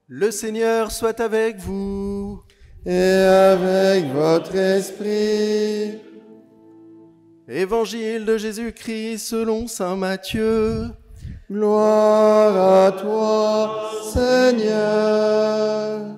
Le Seigneur soit avec vous. Et avec votre esprit. Évangile de Jésus-Christ selon saint Matthieu. Gloire à toi, Seigneur.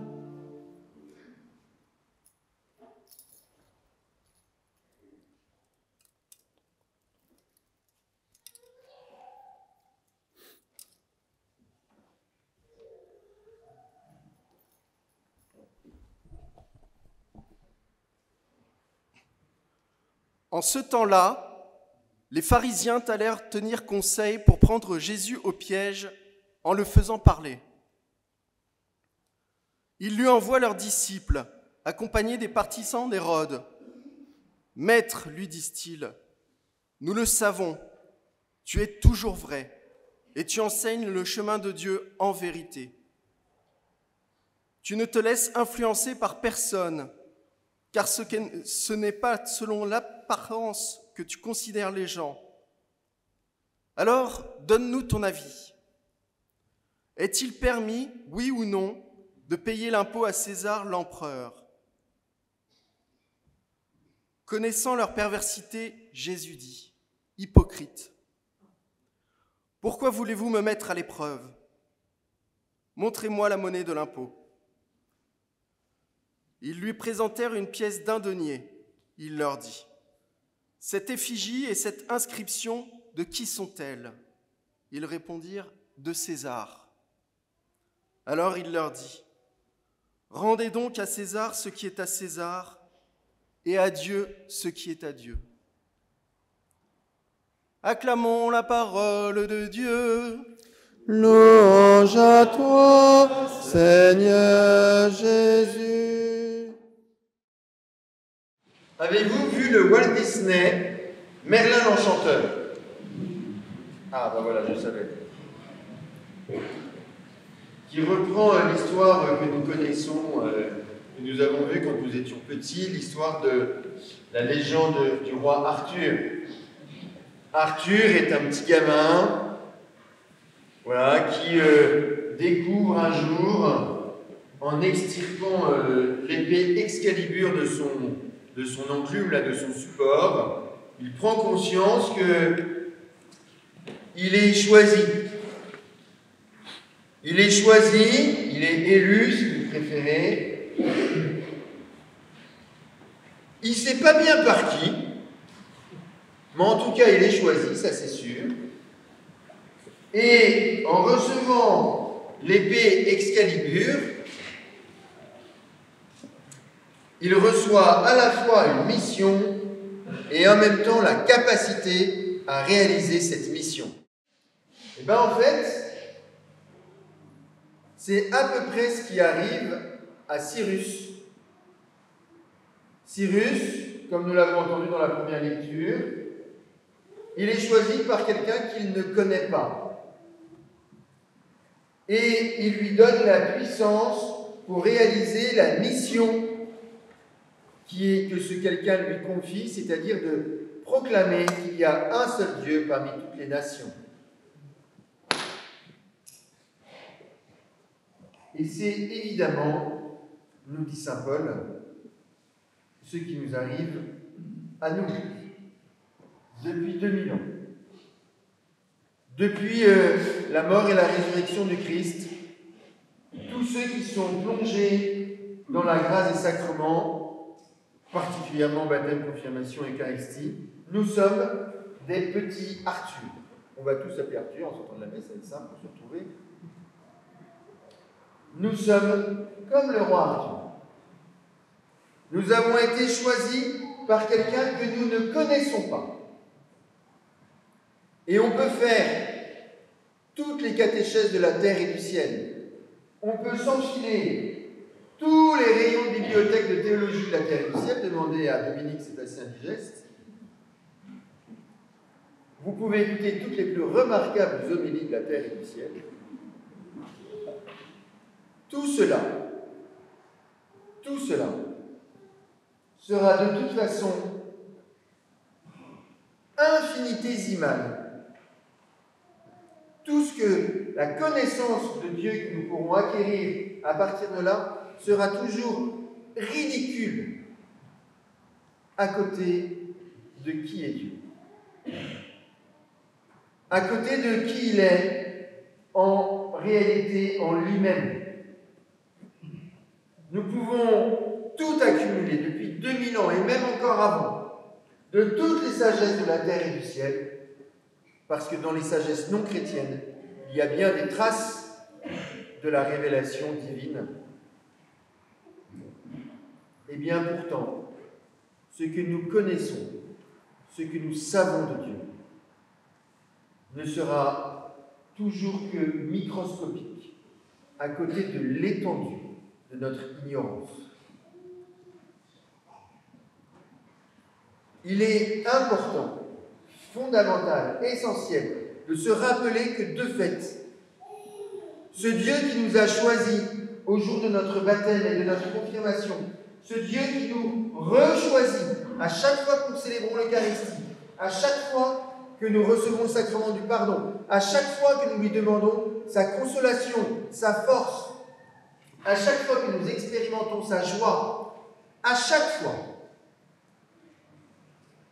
En ce temps-là, les pharisiens allèrent tenir conseil pour prendre Jésus au piège en le faisant parler. Ils lui envoient leurs disciples, accompagnés des partisans d'Hérode. « Maître, lui disent-ils, nous le savons, tu es toujours vrai et tu enseignes le chemin de Dieu en vérité. Tu ne te laisses influencer par personne, car ce n'est pas selon l'apparence que tu considères les gens. Alors, donne-nous ton avis. Est-il permis, oui ou non, de payer l'impôt à César l'empereur ?» Connaissant leur perversité, Jésus dit, « Hypocrite, pourquoi voulez-vous me mettre à l'épreuve? Montrez-moi la monnaie de l'impôt. » Ils lui présentèrent une pièce d'un denier. Il leur dit, « Cette effigie et cette inscription, de qui sont-elles » Ils répondirent, « De César. » Alors il leur dit, « Rendez donc à César ce qui est à César, et à Dieu ce qui est à Dieu. » Acclamons la parole de Dieu. Louange à toi, Seigneur Jésus. Avez-vous vu le Walt Disney Merlin l'Enchanteur? Ah, ben voilà, je savais. Qui reprend l'histoire que nous connaissons, que nous avons vue quand nous étions petits, l'histoire de la légende du roi Arthur. Arthur est un petit gamin, voilà, qui découvre un jour, en extirpant l'épée Excalibur de son enclume, là, de son support, il prend conscience que il est choisi. Il est choisi, il est élu, si vous préférez. Il ne sait pas bien par qui, mais en tout cas, il est choisi, ça c'est sûr. Et en recevant l'épée Excalibur, il reçoit à la fois une mission et en même temps la capacité à réaliser cette mission. Et bien en fait, c'est à peu près ce qui arrive à Cyrus. Cyrus, comme nous l'avons entendu dans la première lecture, il est choisi par quelqu'un qu'il ne connaît pas. Et il lui donne la puissance pour réaliser la mission que ce quelqu'un lui confie, c'est-à-dire de proclamer qu'il y a un seul Dieu parmi toutes les nations. Et c'est évidemment, nous dit saint Paul, ce qui nous arrive à nous depuis 2000 ans. Depuis la mort et la résurrection du Christ, tous ceux qui sont plongés dans la grâce des sacrements, particulièrement baptême, confirmation, Eucharistie, nous sommes des petits Arthur. On va tous s'appeler Arthur en sortant de la messe, ça va être simple pour se retrouver. Nous sommes comme le roi Arthur. Nous avons été choisis par quelqu'un que nous ne connaissons pas. Et on peut faire toutes les catéchèses de la terre et du ciel. On peut s'enfiler tous les rayons de bibliothèque de théologie de la terre et du ciel. Demandez à Dominique, c'est assez indigeste. Vous pouvez écouter toutes les plus remarquables homélies de la terre et du ciel. Tout cela sera de toute façon infinitésimal. Tout ce que la connaissance de Dieu que nous pourrons acquérir à partir de là sera toujours ridicule à côté de qui est Dieu, à côté de qui il est en réalité, en lui-même. Nous pouvons tout accumuler depuis 2000 ans et même encore avant, de toutes les sagesses de la terre et du ciel, parce que dans les sagesses non chrétiennes, il y a bien des traces de la révélation divine. Et bien pourtant, ce que nous connaissons, ce que nous savons de Dieu, ne sera toujours que microscopique à côté de l'étendue de notre ignorance. Il est important, fondamental, essentiel de se rappeler que de fait, ce Dieu qui nous a choisis au jour de notre baptême et de notre confirmation, ce Dieu qui nous rechoisit à chaque fois que nous célébrons l'Eucharistie, à chaque fois que nous recevons le sacrement du pardon, à chaque fois que nous lui demandons sa consolation, sa force, à chaque fois que nous expérimentons sa joie, à chaque fois,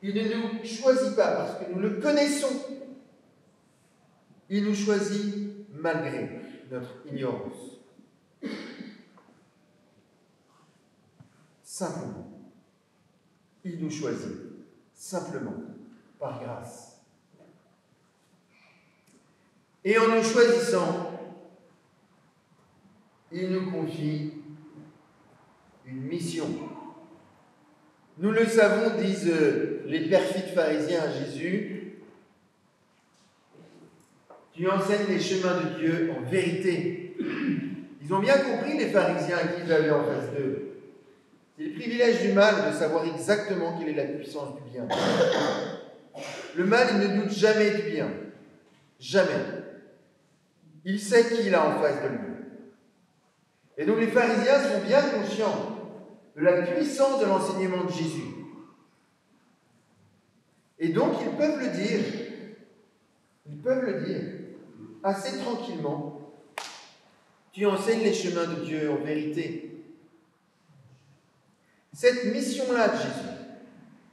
il ne nous choisit pas parce que nous le connaissons, il nous choisit malgré notre ignorance. Simplement. Il nous choisit simplement par grâce. Et en nous choisissant, il nous confie une mission. Nous le savons, disent les perfides pharisiens à Jésus, tu enseignes les chemins de Dieu en vérité. Ils ont bien compris, les pharisiens à qui ils avaient en face d'eux. C'est le privilège du mal de savoir exactement quelle est la puissance du bien. Le mal, il ne doute jamais du bien. Jamais. Il sait qui il a en face de lui. Et donc les pharisiens sont bien conscients de la puissance de l'enseignement de Jésus. Et donc ils peuvent le dire assez tranquillement. Tu enseignes les chemins de Dieu en vérité. Cette mission-là de Jésus,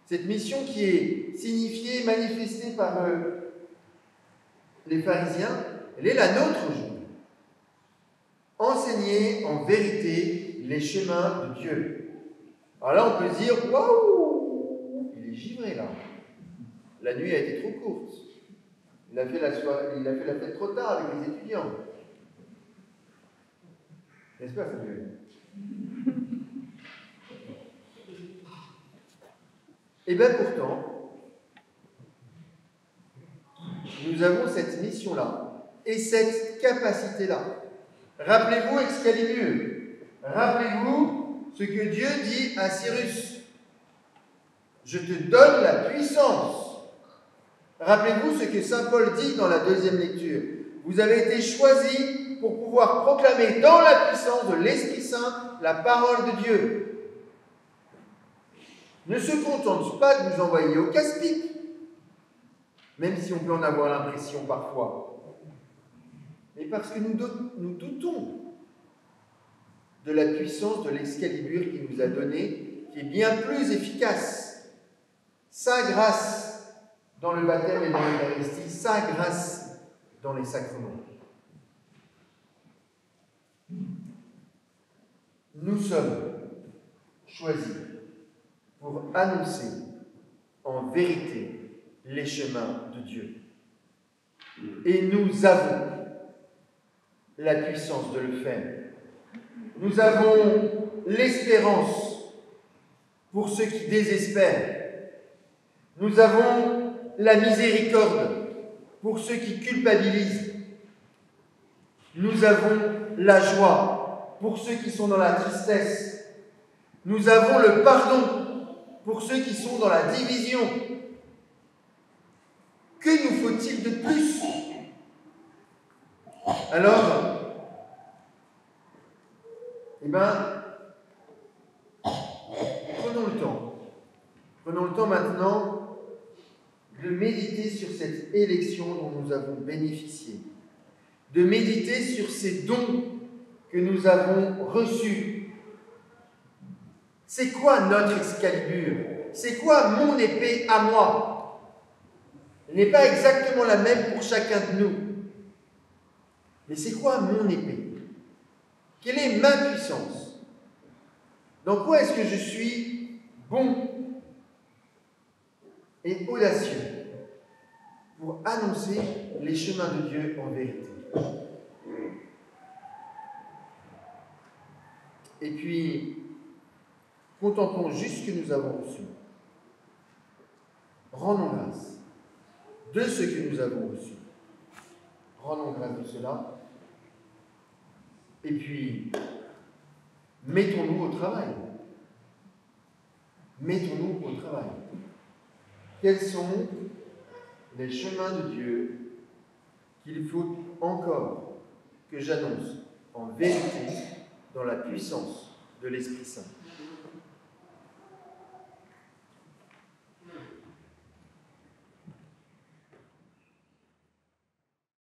cette mission qui est signifiée, manifestée par les pharisiens, elle est la nôtre aujourd'hui. Enseigner en vérité les chemins de Dieu. Alors là, on peut se dire, waouh, il est givré là. La nuit a été trop courte. Il a fait la fête trop tard avec les étudiants. N'est-ce pas, Samuel? Et bien pourtant, nous avons cette mission-là et cette capacité-là. Rappelez-vous Excalibur. Rappelez-vous ce que Dieu dit à Cyrus. Je te donne la puissance. Rappelez-vous ce que saint Paul dit dans la deuxième lecture. Vous avez été choisis pour pouvoir proclamer dans la puissance de l'Esprit Saint la parole de Dieu. Ne se contente pas de nous envoyer au casse-pipe, même si on peut en avoir l'impression parfois, mais parce que nous doutons de la puissance de l'Excalibur qu'il nous a donné, qui est bien plus efficace. Sa grâce dans le baptême et dans l'Eucharistie, sa grâce dans les sacrements. Nous sommes choisis pour annoncer en vérité les chemins de Dieu. Et nous avons la puissance de le faire. Nous avons l'espérance pour ceux qui désespèrent. Nous avons la miséricorde pour ceux qui culpabilisent. Nous avons la joie pour ceux qui sont dans la tristesse. Nous avons le pardon pour ceux qui sont dans la division. Que nous faut-il de plus? Alors, prenons le temps. Prenons le temps maintenant de méditer sur cette élection dont nous avons bénéficié. de méditer sur ces dons que nous avons reçus. C'est quoi notre Excalibur? C'est quoi mon épée à moi? Elle n'est pas exactement la même pour chacun de nous. Mais c'est quoi mon épée? Quelle est ma puissance? Dans quoi est-ce que je suis bon et audacieux pour annoncer les chemins de Dieu en vérité? Et puis, contemplons juste ce que nous avons reçu. Rendons grâce de ce que nous avons reçu. Rendons grâce de cela. Et puis, mettons-nous au travail. Mettons-nous au travail. Quels sont les chemins de Dieu qu'il faut encore que j'annonce en vérité dans la puissance de l'Esprit Saint?